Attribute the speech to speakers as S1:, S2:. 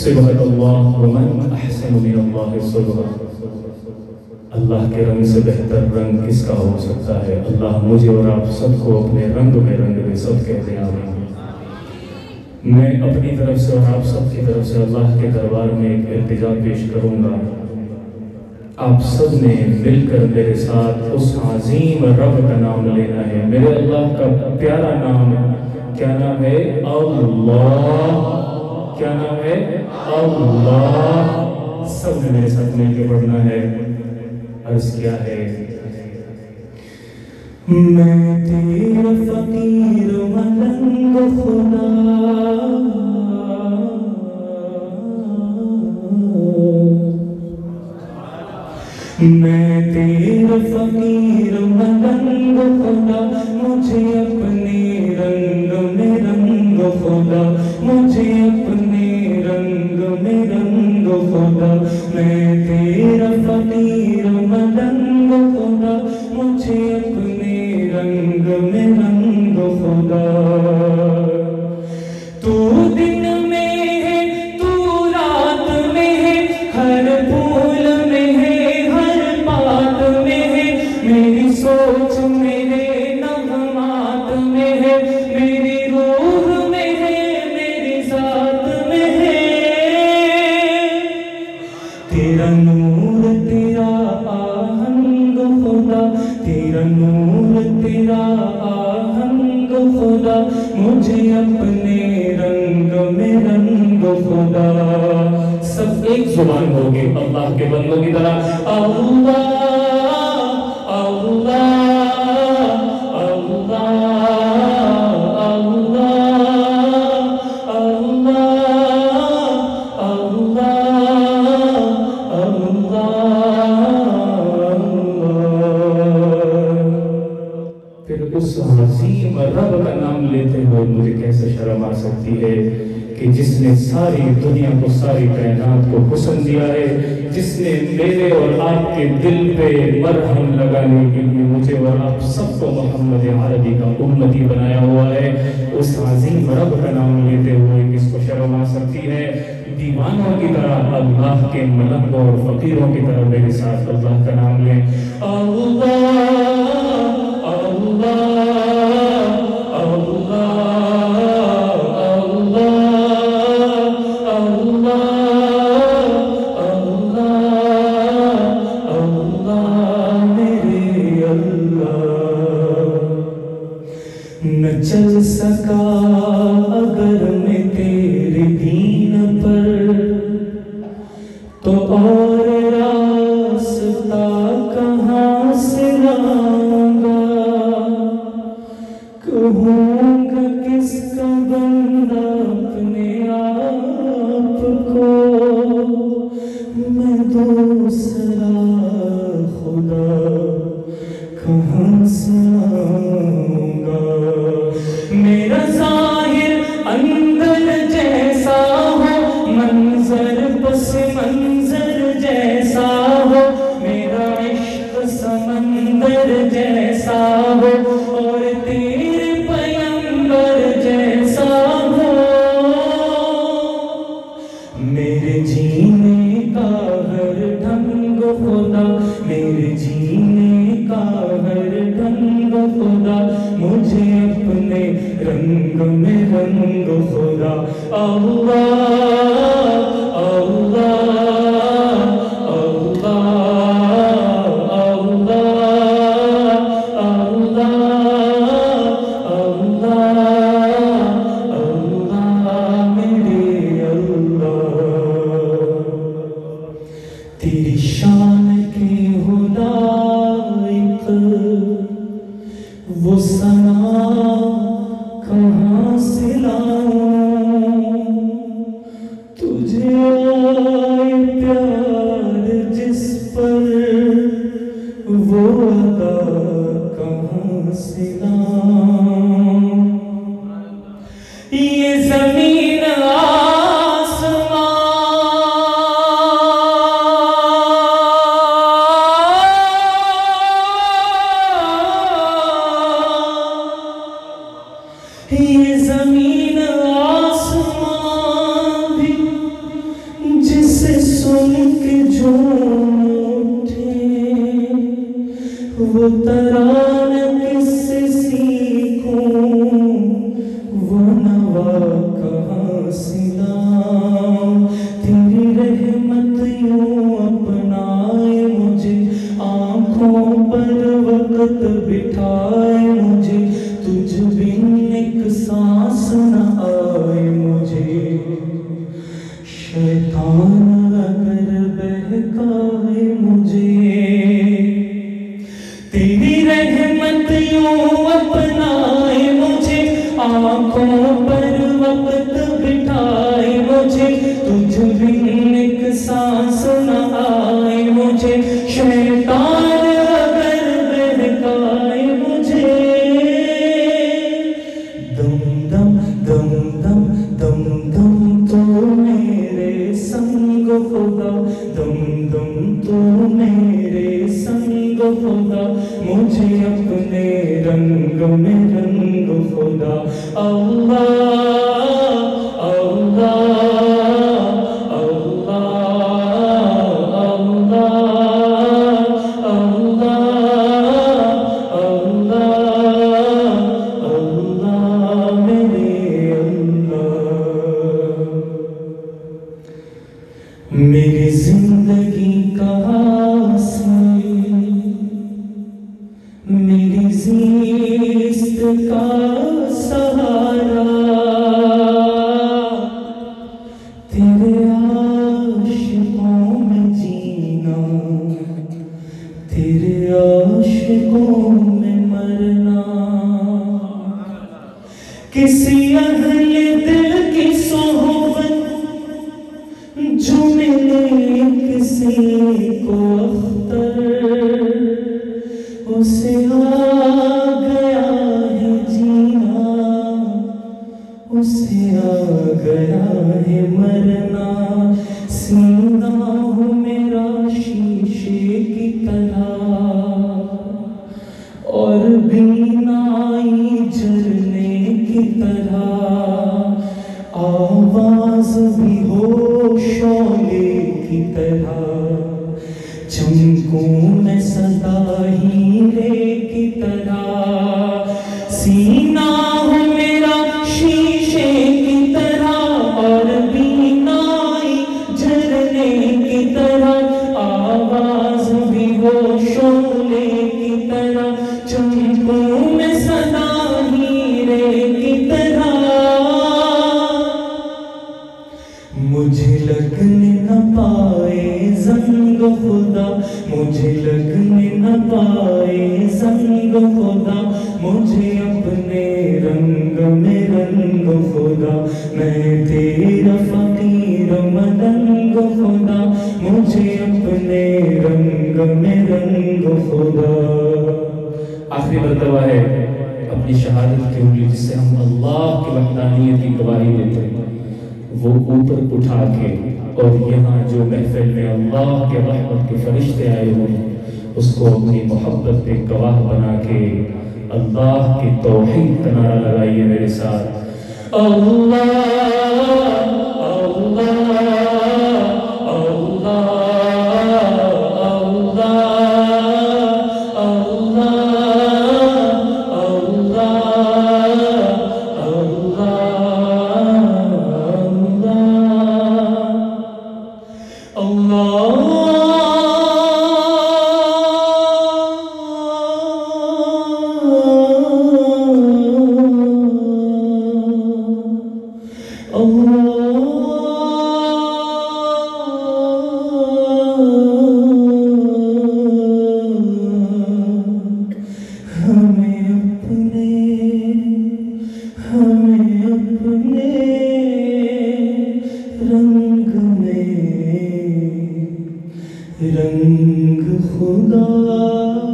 S1: सिबहल्लाह व मन अहसनु मिनल्लाहि सुबह। अल्लाह के रंग से बेहतर रंग किसका हो सकता है। अल्लाह मुझे और आप सबको अपने रंग में रंग दे, सब कहते हैं आमीन। मैं अपनी तरफ से और आप सब की तरफ से अल्लाह के दरबार में एक इल्तिजा पेश करूँगा। आप सब ने मिलकर मेरे साथ उस अज़ीम रब का नाम लेना है। मेरे अल्लाह का प्यारा नाम, क्या नाम है? अल्लाह। क्या नाम है? अल्लाह। सब ने मेरे साथ मिलकर पढ़ना है। अर्ज़ क्या है? मैं तेरा फकीर मलंग खुदा, मैं तेरा फकीर मलंग खुदा, मुझे अपने रंग में रंग खुदा, मुझे अपने रंग में रंग खुदा। मैं तेरा फकीर मलंग खुदा, मुझे अपने रंग में रंग खुदा। तू दिन में है, तू रात में है, हर फूल में है, हर बात में है, मेरी सोच मेरे नगमात में है, मेरी रूह में है, मेरी ज़ात में है। तेरा नूर तेरा आहंग खुदा, तेरा नूर तेरा आहंग खुदा, मुझे अपने रंग में रंग खुदा। सब एक जुबान होगी अल्लाह के बंदों की तरह। अल्लाह अल्लाह अल्लाह अल्लाह अल्लाह अल्लाह। फिर उस अज़ीम रब का नाम लेते हुए मुझे कैसे शर्म आ सकती है कि जिसने सारी दुनिया को, सारी कायनात को हुस्न दिया है, जिसने मेरे और आपके दिल पे मरहम लगाने के लिए मुझे और आप सबको मोहम्मद अरबी का उम्मती बनाया हुआ है। उस अज़ीम रब का नाम लेते हुए किसको शर्म आ सकती है? दीवानों की तरह अल्लाह के मलंगों और फकीरों की तरह मेरे साथ अल्लाह का नाम लें। अल्लाह अल्लाह न चल सका अगर मैं तेरे दीन पर, तो और रास्ता कहाँ से लाऊंगा। कहूँगा किसका बंदा अपने आप को, मैं दूसरा खुदा कहाँ से लाऊंगा। मेरा ज़ाहिर अंदर जैसा हो, मंजर पस मंजर जैसा हो, मेरा इश्क समंदर जैसा हो, और तेरे पैगंबर जैसा हो। मेरे जीने का हर ढंग खुदा, मेरे जीने का हर ढंग खुदा, मुझे अपने रंग में रंग खुदा। अल्लाह अल्लाह अल्लाह अल्लाह अल्लाह अल्लाह अल्लाह मेरे अल्लाह। तेरी शान के हुदाइक वो सना कहाँ से लाऊं। तुझे आए प्यार जिस पर वो अदा कहाँ से लाऊं। ये ज़मीन आसमां ये ज़मीन आसमां भी ترانہ کس سے سیکھوں وہ نوا کہاں سے لاؤں تیری رحمت یوں اپنائے مجھے آنکھوں پر وقت بٹھائے مجھے تجھ بن ایک سانس نہ آئے مجھے شیطان اگر بہکائے مجھے تیری رحمت یوں اپنائے مجھے آنکھوں پر وقت بٹھائے مجھے تجھ بن ایک سانس نہ آئے مجھے شیطان اگر بہکائے مجھے دم دم دم دم دم دم تو میرے سنگ خدا دم دم تو میرے سنگ خدا مجھے اپنے رنگ میں رنگ خدا اللہ اللہ اللہ اللہ اللہ اللہ میرے اللہ میری زندگی کا حاصل میری زیست کا سہارا تیرے عاشقوں میں جینا تیرے عاشقوں میں مرنا کسی اہل دل کی صحبت جو ملے کسی کو اختر اسے آ گیا ہے جینا اسے آ گیا ہے مرنا سینہ ہو میرا شیشے کی طرح اور بینائی جلنے کی طرح آواز بھی ہو شعلے کی طرح چمکوں میں صدا ہیرے کی طرح سینہ ہو میرا شیشے کی طرح اور بینائی جلنے کی طرح آواز بھی ہو شعلے کی طرح چمکوں میں صدا ہیرے کی طرح مجھے لگنے نہ پائے زنگ خدا مجھے لگنے نہ پائے زنگ خدا مجھے اپنے رنگ میں رنگ خدا میں تیرا فقیر مدنگ خدا مجھے اپنے رنگ میں رنگ خدا آخری مرتبہ ہے اپنی شہادت کی انگلی جس سے ہم اللہ کی وحدانیت کی گواہی دیتے ہیں وہ اوپر اٹھا کے اور یہاں جو محفل میں اللہ کے رحمت کے فرشتے آئے ہوئے ہیں اس کو اپنی محبت پہ گواہ بنا کے اللہ کی توحید کا نعرہ لگائیے میرے ساتھ اللہ رنگ خدا